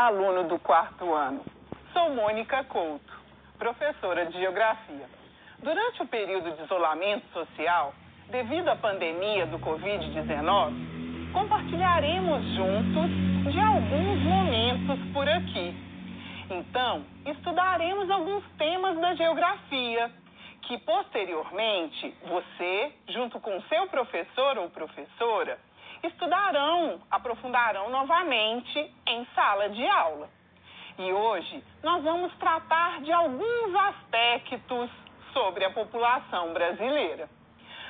Olá, aluno do 4º ano. Sou Mônica Couto, professora de Geografia. Durante o período de isolamento social, devido à pandemia do Covid-19, compartilharemos juntos de alguns momentos por aqui. Então, estudaremos alguns temas da geografia, que posteriormente você, junto com seu professor ou professora, aprofundarão novamente em sala de aula. E hoje nós vamos tratar de alguns aspectos sobre a população brasileira.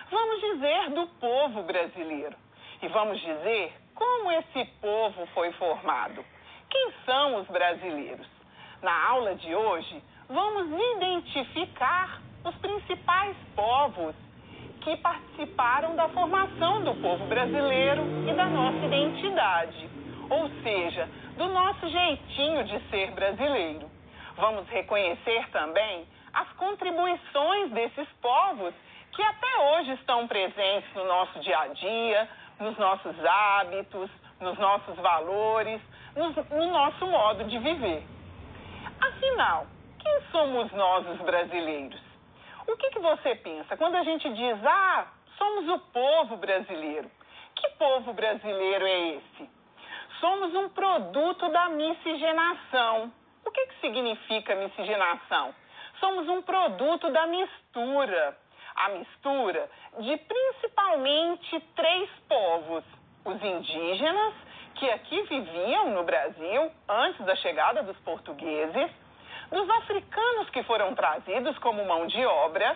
Vamos dizer do povo brasileiro e vamos dizer como esse povo foi formado. Quem são os brasileiros? Na aula de hoje, vamos identificar os principais povos que participaram da formação do povo brasileiro e da nossa identidade, ou seja, do nosso jeitinho de ser brasileiro. Vamos reconhecer também as contribuições desses povos que até hoje estão presentes no nosso dia a dia, nos nossos hábitos, nos nossos valores, no nosso modo de viver. Afinal, quem somos nós, os brasileiros? O que você pensa quando a gente diz, somos o povo brasileiro? Que povo brasileiro é esse? Somos um produto da miscigenação. O que significa miscigenação? Somos um produto da mistura. A mistura de principalmente 3 povos. Os indígenas, que aqui viviam no Brasil antes da chegada dos portugueses, dos africanos que foram trazidos como mão de obra,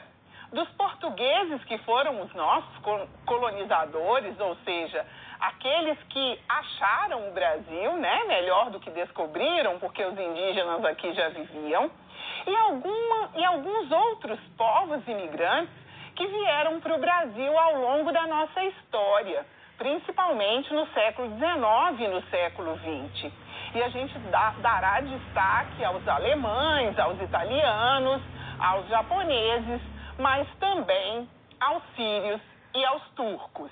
dos portugueses que foram os nossos colonizadores, ou seja, aqueles que acharam o Brasil, melhor do que descobriram, porque os indígenas aqui já viviam, e alguns outros povos imigrantes que vieram para o Brasil ao longo da nossa história, principalmente no século XIX e no século XX. E a gente dará destaque aos alemães, aos italianos, aos japoneses, mas também aos sírios e aos turcos.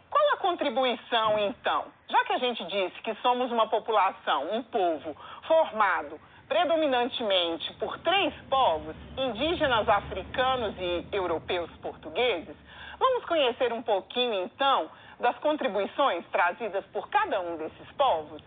Qual a contribuição, então? Já que a gente disse que somos uma população, um povo formado predominantemente por 3 povos, indígenas, africanos e europeus portugueses, vamos conhecer um pouquinho, então, das contribuições trazidas por cada um desses povos?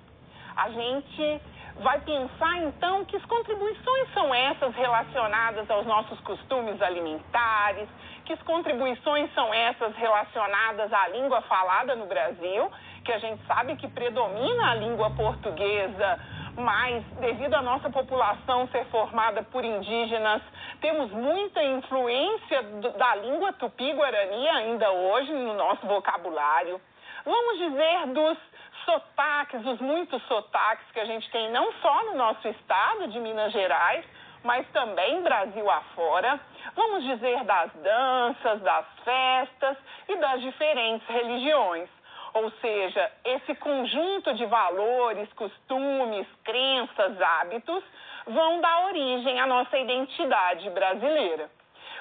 A gente vai pensar, então, que as contribuições são essas relacionadas aos nossos costumes alimentares, que as contribuições são essas relacionadas à língua falada no Brasil, que a gente sabe que predomina a língua portuguesa, mas devido à nossa população ser formada por indígenas, temos muita influência da língua tupi-guarani ainda hoje no nosso vocabulário. Vamos dizer dos sotaques, os muitos sotaques que a gente tem não só no nosso estado de Minas Gerais, mas também Brasil afora. Vamos dizer das danças, das festas e das diferentes religiões. Ou seja, esse conjunto de valores, costumes, crenças, hábitos vão dar origem à nossa identidade brasileira.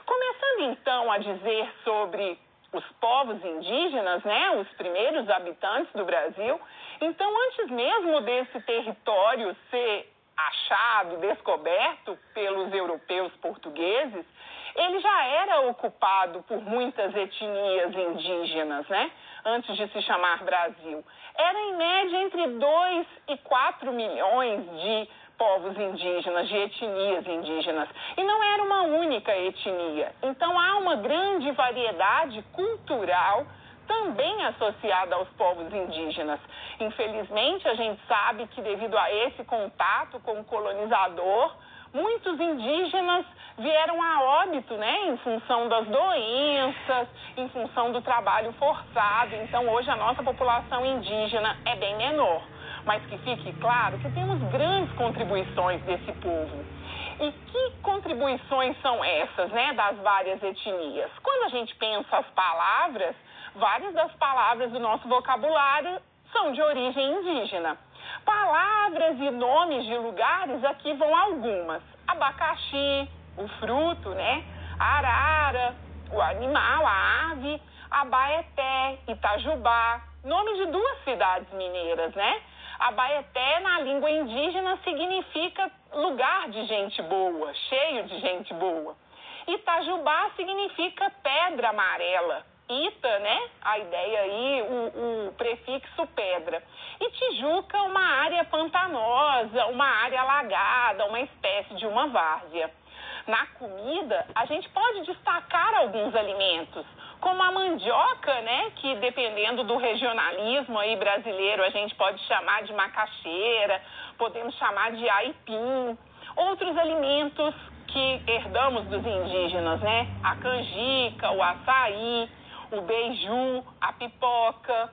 Começando então a dizer sobre os povos indígenas, os primeiros habitantes do Brasil. Então, antes mesmo desse território ser achado, descoberto pelos europeus portugueses, ele já era ocupado por muitas etnias indígenas, antes de se chamar Brasil. Era em média entre 2 e 4 milhões de povos indígenas, de etnias indígenas. E não era uma única etnia. Então, há uma grande variedade cultural também associada aos povos indígenas. Infelizmente, a gente sabe que devido a esse contato com o colonizador, muitos indígenas vieram a óbito, em função das doenças, em função do trabalho forçado. Então, hoje a nossa população indígena é bem menor. Mas que fique claro que temos grandes contribuições desse povo. E que contribuições são essas, das várias etnias? Quando a gente pensa as palavras, várias das palavras do nosso vocabulário são de origem indígena. Palavras e nomes de lugares, aqui vão algumas. Abacaxi, o fruto, arara, o animal, a ave, Abaeté, Itajubá, nome de 2 cidades mineiras, Abaeté, na língua indígena, significa lugar de gente boa, cheio de gente boa. Itajubá significa pedra amarela. Ita, né? A ideia aí, o prefixo pedra. E Tijuca, uma área pantanosa, uma área alagada, uma espécie de uma várzea. Na comida, a gente pode destacar alguns alimentos, como a mandioca, né? Que dependendo do regionalismo aí brasileiro, a gente pode chamar de macaxeira, podemos chamar de aipim. Outros alimentos que herdamos dos indígenas, né? A canjica, o açaí, o beiju, a pipoca,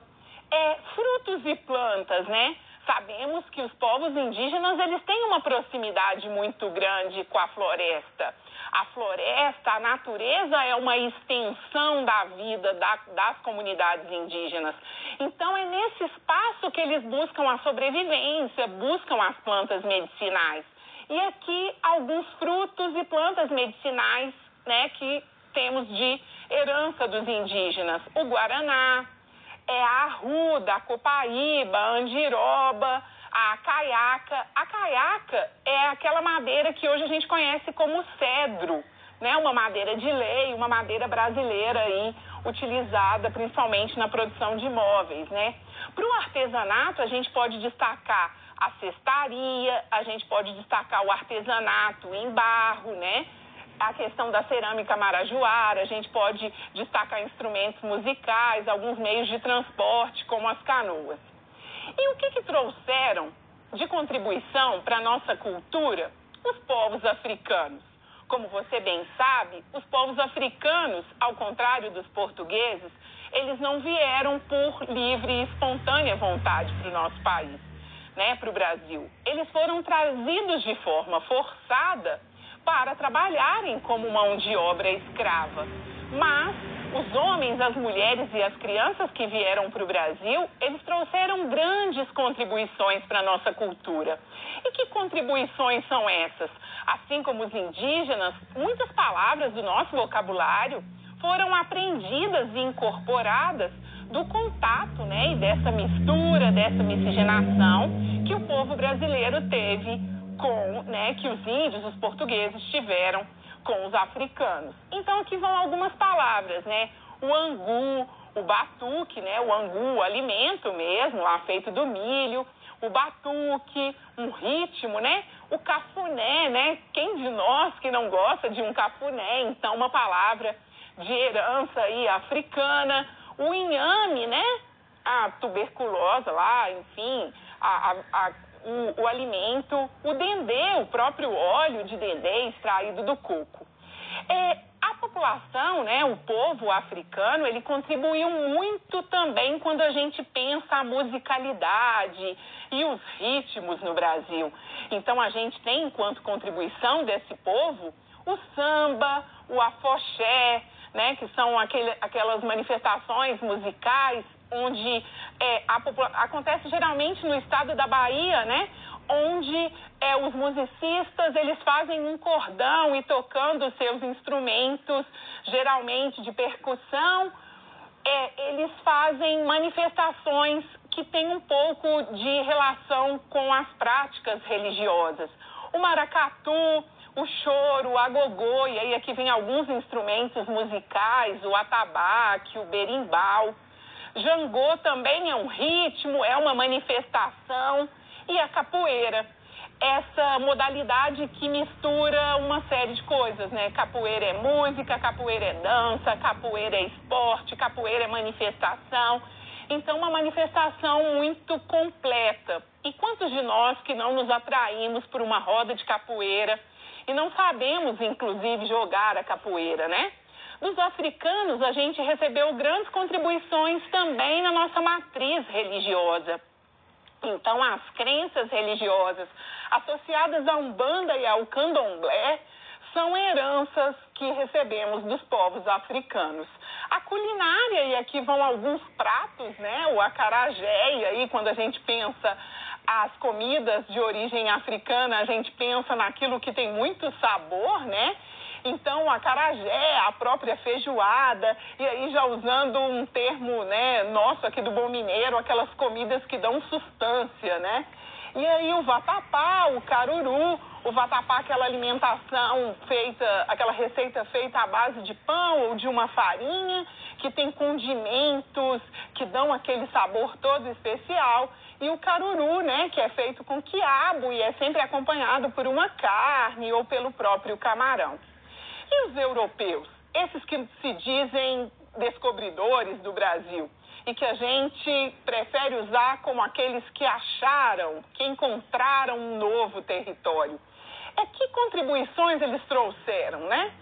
frutos e plantas, né? Sabemos que os povos indígenas, eles têm uma proximidade muito grande com a floresta. A floresta, a natureza é uma extensão da vida das comunidades indígenas. Então, é nesse espaço que eles buscam a sobrevivência, buscam as plantas medicinais. E aqui, alguns frutos e plantas medicinais, né, que temos de herança dos indígenas. O guaraná, a arruda, a copaíba, a andiroba, a caiaca. A caiaca é aquela madeira que hoje a gente conhece como cedro, né? Uma madeira de lei, uma madeira brasileira aí, utilizada principalmente na produção de móveis, né? Para o artesanato, a gente pode destacar a cestaria, a gente pode destacar o artesanato em barro, né? A questão da cerâmica marajoara, a gente pode destacar instrumentos musicais, alguns meios de transporte, como as canoas. E o que trouxeram de contribuição para a nossa cultura os povos africanos? Como você bem sabe, os povos africanos, ao contrário dos portugueses, eles não vieram por livre e espontânea vontade para o nosso país, né, para o Brasil. Eles foram trazidos de forma forçada para trabalharem como mão de obra escrava. Mas os homens, as mulheres e as crianças que vieram para o Brasil, eles trouxeram grandes contribuições para a nossa cultura. E que contribuições são essas? Assim como os indígenas, muitas palavras do nosso vocabulário foram aprendidas e incorporadas do contato, né, e dessa mistura, dessa miscigenação que o povo brasileiro teve com, né, que os índios, os portugueses tiveram com os africanos. Então, aqui vão algumas palavras, né? O angu, o batuque, né? O angu, o alimento mesmo, lá feito do milho. O batuque, um ritmo, né? O cafuné, né? Quem de nós que não gosta de um cafuné? Então, uma palavra de herança aí africana. O inhame, né? A tuberculosa lá, enfim, o alimento, o dendê, o próprio óleo de dendê extraído do coco. A população, né, o povo africano, ele contribuiu muito também quando a gente pensa a musicalidade e os ritmos no Brasil. Então, a gente tem, enquanto contribuição desse povo, o samba, o afoxé, né, que são aquelas manifestações musicais onde acontece geralmente no estado da Bahia, né? Onde os musicistas, eles fazem um cordão e tocando seus instrumentos, geralmente de percussão, eles fazem manifestações que têm um pouco de relação com as práticas religiosas. O maracatu, o choro, o agogô, e aí aqui vem alguns instrumentos musicais, o atabaque, o berimbau. Jangô também é um ritmo, é uma manifestação. E a capoeira, essa modalidade que mistura uma série de coisas, né? Capoeira é música, capoeira é dança, capoeira é esporte, capoeira é manifestação. Então, uma manifestação muito completa. E quantos de nós que não nos atraímos por uma roda de capoeira e não sabemos, inclusive, jogar a capoeira, né? Dos africanos, a gente recebeu grandes contribuições também na nossa matriz religiosa. Então, as crenças religiosas associadas à Umbanda e ao Candomblé são heranças que recebemos dos povos africanos. A culinária, e aqui vão alguns pratos, né? O acarajé, e aí quando a gente pensa as comidas de origem africana, a gente pensa naquilo que tem muito sabor, né? Então, a acarajé, a própria feijoada, e aí já usando um termo, né, nosso aqui do bom mineiro, aquelas comidas que dão sustância, né? E aí o vatapá, o caruru, o vatapá, aquela alimentação feita, aquela receita feita à base de pão ou de uma farinha, que tem condimentos que dão aquele sabor todo especial. E o caruru, né, que é feito com quiabo e é sempre acompanhado por uma carne ou pelo próprio camarão. E os europeus, esses que se dizem descobridores do Brasil e que a gente prefere usar como aqueles que acharam, que encontraram um novo território. Que contribuições eles trouxeram, né?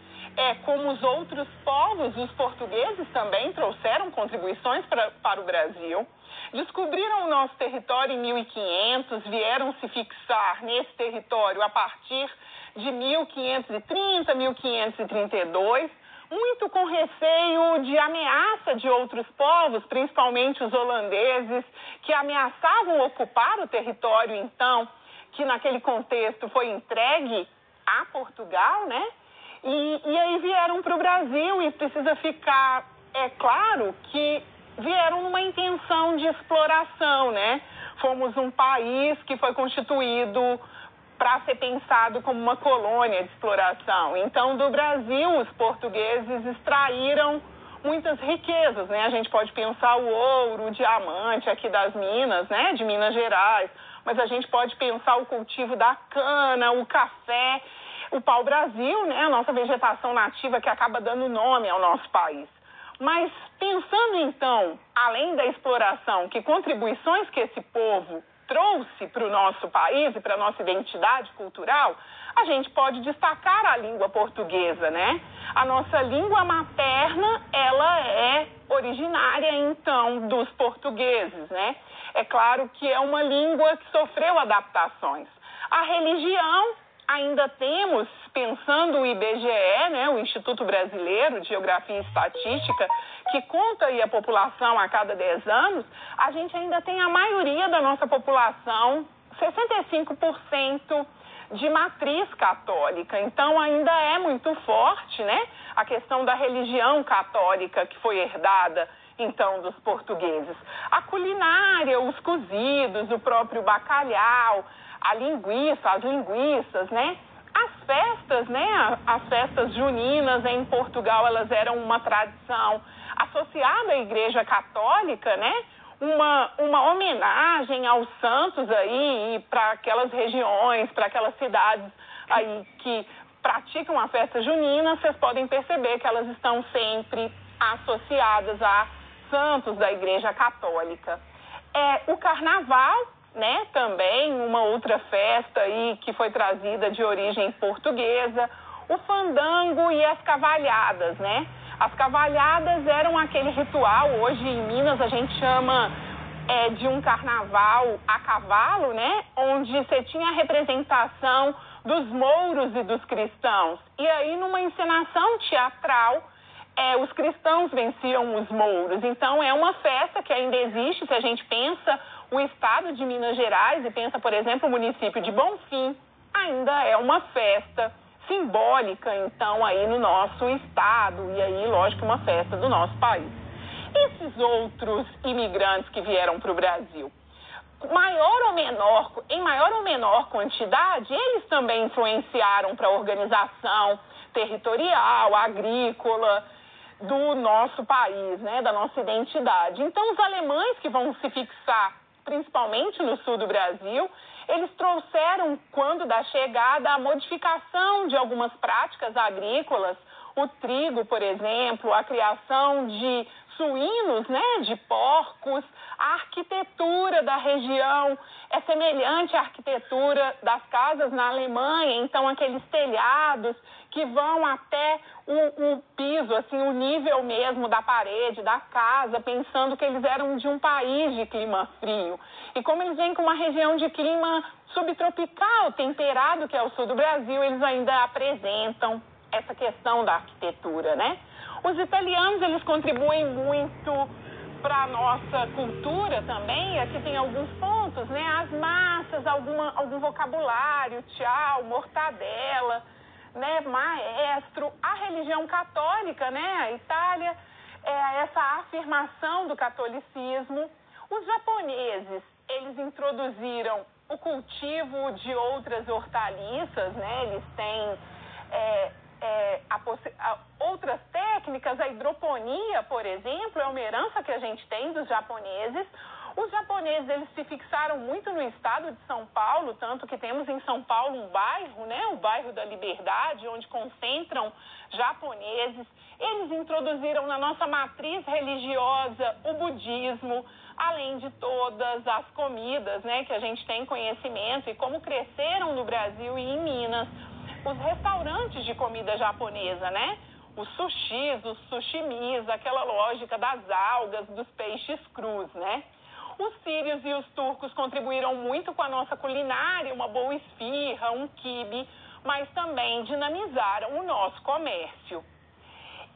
Como os outros povos, os portugueses também trouxeram contribuições para o Brasil. Descobriram o nosso território em 1500, vieram se fixar nesse território a partir de 1530, 1532, muito com receio de ameaça de outros povos, principalmente os holandeses, que ameaçavam ocupar o território, então, que naquele contexto foi entregue a Portugal, né? E aí vieram para o Brasil e precisa ficar, claro, que vieram numa intenção de exploração, né? Fomos um país que foi constituído para ser pensado como uma colônia de exploração. Então, do Brasil, os portugueses extraíram muitas riquezas, né? A gente pode pensar o ouro, o diamante aqui das Minas, né? De Minas Gerais, mas a gente pode pensar o cultivo da cana, o café, o pau-brasil, né? A nossa vegetação nativa que acaba dando nome ao nosso país. Mas pensando, então, além da exploração, que contribuições que esse povo trouxe para o nosso país e para a nossa identidade cultural, a gente pode destacar a língua portuguesa, né? A nossa língua materna, ela é originária, então, dos portugueses, né? É claro que é uma língua que sofreu adaptações. A religião, ainda temos, pensando o IBGE, né, o Instituto Brasileiro de Geografia e Estatística, que conta aí a população a cada 10 anos, a gente ainda tem a maioria da nossa população, 65%, de matriz católica. Então, ainda é muito forte, né, a questão da religião católica que foi herdada, então, dos portugueses. A culinária, os cozidos, o próprio bacalhau, a linguiça, as linguiças, né? As festas, né? As festas juninas em Portugal, elas eram uma tradição associada à Igreja Católica, né? Uma homenagem aos santos aí, e para aquelas regiões, para aquelas cidades aí que praticam a festa junina, vocês podem perceber que elas estão sempre associadas a santos da Igreja Católica. O Carnaval, né, também uma outra festa aí que foi trazida de origem portuguesa, o fandango e as cavalhadas, né? As cavalhadas eram aquele ritual, hoje em Minas a gente chama de um carnaval a cavalo, né? Onde você tinha a representação dos mouros e dos cristãos. E aí, numa encenação teatral, os cristãos venciam os mouros. Então, é uma festa que ainda existe, se a gente pensa o estado de Minas Gerais e pensa, por exemplo, o município de Bonfim, ainda é uma festa simbólica, então, aí no nosso estado e aí, lógico, uma festa do nosso país. Esses outros imigrantes que vieram para o Brasil, em maior ou menor quantidade, eles também influenciaram para a organização territorial, agrícola do nosso país, né, da nossa identidade. Então, os alemães que vão se fixar principalmente no sul do Brasil, eles trouxeram, quando da chegada, a modificação de algumas práticas agrícolas, o trigo, por exemplo, a criação de suínos, né, de porcos, a arquitetura da região é semelhante à arquitetura das casas na Alemanha, então aqueles telhados que vão até o piso, assim, o nível mesmo da parede, da casa, pensando que eles eram de um país de clima frio. E como eles vêm com uma região de clima subtropical, temperado, que é o sul do Brasil, eles ainda apresentam essa questão da arquitetura, né? Os italianos, eles contribuem muito para a nossa cultura também. Aqui tem alguns pontos, né? As massas, algum vocabulário, tchau, mortadela, né, maestro a religião católica, né, a Itália, essa afirmação do catolicismo. Os japoneses, eles introduziram o cultivo de outras hortaliças, né, eles têm outras técnicas, a hidroponia, por exemplo, é uma herança que a gente tem dos japoneses. Os japoneses, eles se fixaram muito no estado de São Paulo, tanto que temos em São Paulo um bairro, né, o bairro da Liberdade, onde concentram japoneses. Eles introduziram na nossa matriz religiosa o budismo, além de todas as comidas, né, que a gente tem conhecimento e como cresceram no Brasil e em Minas. Os restaurantes de comida japonesa, né, os sushis, os sushimis, aquela lógica das algas, dos peixes crus, né. Os sírios e os turcos contribuíram muito com a nossa culinária, uma boa esfirra, um quibe, mas também dinamizaram o nosso comércio.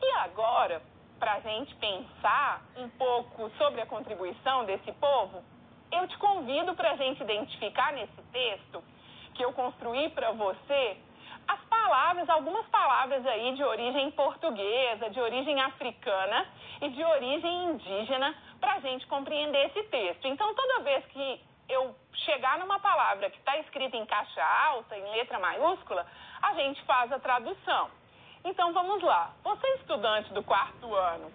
E agora, para a gente pensar um pouco sobre a contribuição desse povo, eu te convido para a gente identificar nesse texto que eu construí para você as palavras, algumas palavras aí de origem portuguesa, de origem africana e de origem indígena para a gente compreender esse texto. Então, toda vez que eu chegar numa palavra que está escrita em caixa alta, em letra maiúscula, a gente faz a tradução. Então, vamos lá. Você, estudante do 4º ano,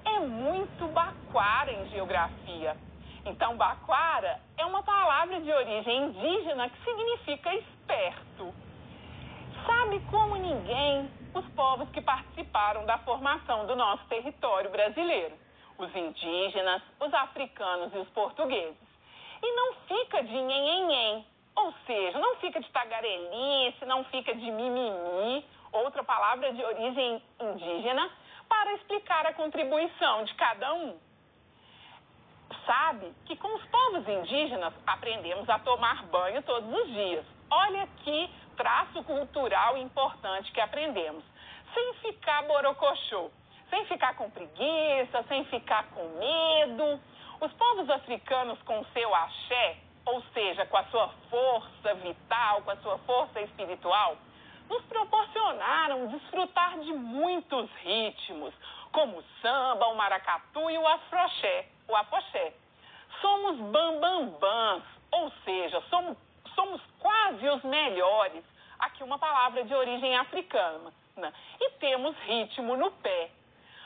é muito baquara em geografia. Então, baquara é uma palavra de origem indígena que significa esperto. Sabe como ninguém os povos que participaram da formação do nosso território brasileiro, os indígenas, os africanos e os portugueses. E não fica de nhenhenhen, ou seja, não fica de tagarelice, não fica de mimimi, outra palavra de origem indígena, para explicar a contribuição de cada um. Sabe que com os povos indígenas aprendemos a tomar banho todos os dias. Olha que traço cultural importante que aprendemos. Sem ficar borocochô, sem ficar com preguiça, sem ficar com medo. Os povos africanos com seu axé, ou seja, com a sua força vital, com a sua força espiritual, nos proporcionaram desfrutar de muitos ritmos, como o samba, o maracatu e o afroxé, o afoxé. Somos bambambãs, ou seja, somos quase os melhores. Aqui uma palavra de origem africana. E temos ritmo no pé.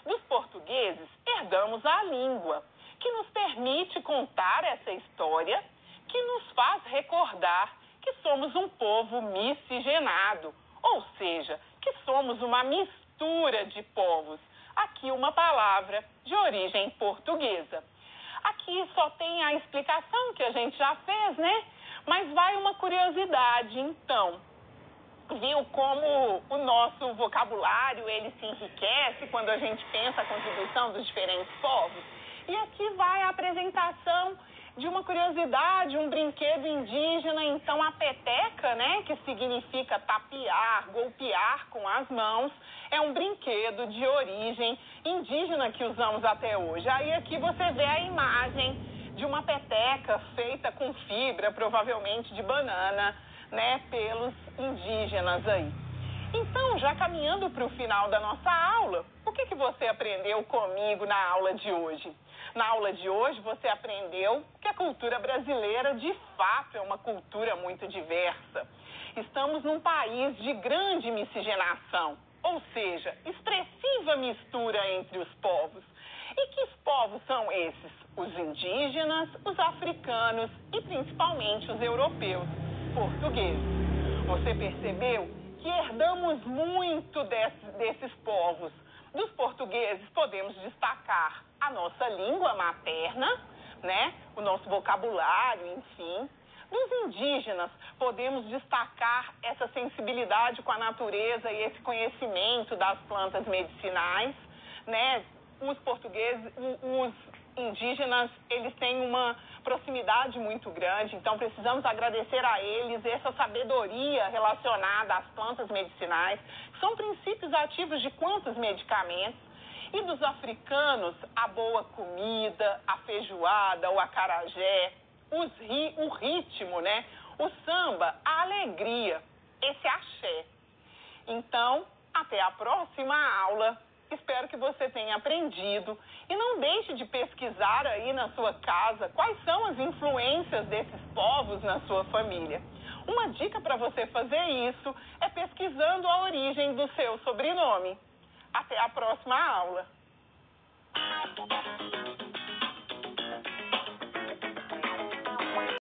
Dos portugueses, herdamos a língua, que nos permite contar essa história, que nos faz recordar que somos um povo miscigenado, ou seja, que somos uma mistura de povos. Aqui uma palavra de origem portuguesa. Aqui só tem a explicação que a gente já fez, né? Mas vai uma curiosidade, então. Viu como o nosso vocabulário, ele se enriquece quando a gente pensa a contribuição dos diferentes povos? E aqui vai a apresentação de uma curiosidade, um brinquedo indígena, então a peteca, né, que significa tapear, golpear com as mãos, é um brinquedo de origem indígena que usamos até hoje. Aí aqui você vê a imagem de uma peteca feita com fibra, provavelmente de banana, né, pelos indígenas aí. Então, já caminhando para o final da nossa aula, o que você aprendeu comigo na aula de hoje? Na aula de hoje, você aprendeu que a cultura brasileira, de fato, é uma cultura muito diversa. Estamos num país de grande miscigenação, ou seja, expressiva mistura entre os povos. E que povos são esses? Os indígenas, os africanos e principalmente os europeus, portugueses. Você percebeu que herdamos muito desses povos. Dos portugueses, podemos destacar a nossa língua materna, né? O nosso vocabulário, enfim. Dos indígenas, podemos destacar essa sensibilidade com a natureza e esse conhecimento das plantas medicinais, né? Os portugueses, os indígenas, eles têm uma proximidade muito grande, então precisamos agradecer a eles essa sabedoria relacionada às plantas medicinais, que são princípios ativos de quantos medicamentos. E dos africanos, a boa comida, a feijoada, o acarajé, o ritmo, né? O samba, a alegria, esse axé. Então, até a próxima aula. Espero que você tenha aprendido e não deixe de pesquisar aí na sua casa quais são as influências desses povos na sua família. Uma dica para você fazer isso é pesquisando a origem do seu sobrenome. Até a próxima aula.